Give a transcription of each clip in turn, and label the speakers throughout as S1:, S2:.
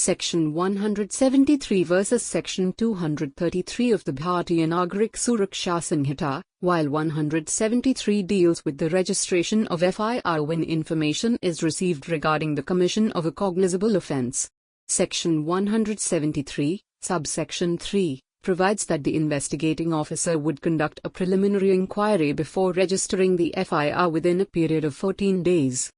S1: Section 173 versus Section 233 of the Bharatiya Nagarik Suraksha Sanhita, while 173 deals with the registration of FIR when information is received regarding the commission of a cognizable offence. Section 173, subsection 3, provides that the investigating officer would conduct a preliminary inquiry before registering the FIR within a period of 14 days.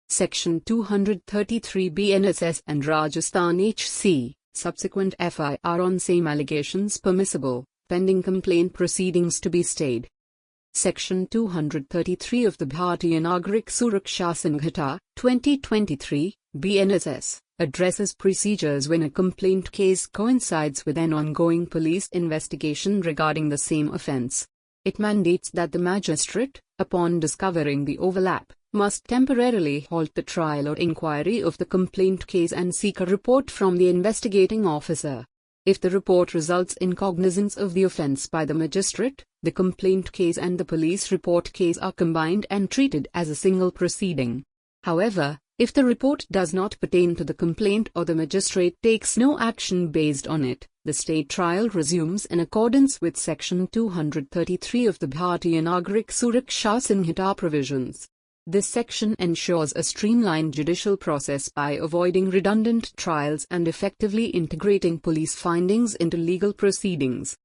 S1: Section 233 BNSS and Rajasthan HC, subsequent FIR on same allegations permissible, pending complaint proceedings to be stayed. Section 233 of the Bharatiya Nagarik Suraksha Sanhita, 2023, BNSS, addresses procedures when a complaint case coincides with an ongoing police investigation regarding the same offence. It mandates that the magistrate, upon discovering the overlap, must temporarily halt the trial or inquiry of the complaint case and seek a report from the investigating officer. If the report results in cognizance of the offence by the magistrate, the complaint case and the police report case are combined and treated as a single proceeding. However, if the report does not pertain to the complaint or the magistrate takes no action based on it, the state trial resumes in accordance with Section 233 of the Bharatiya Nagarik Suraksha Sanhita provisions. This section ensures a streamlined judicial process by avoiding redundant trials and effectively integrating police findings into legal proceedings.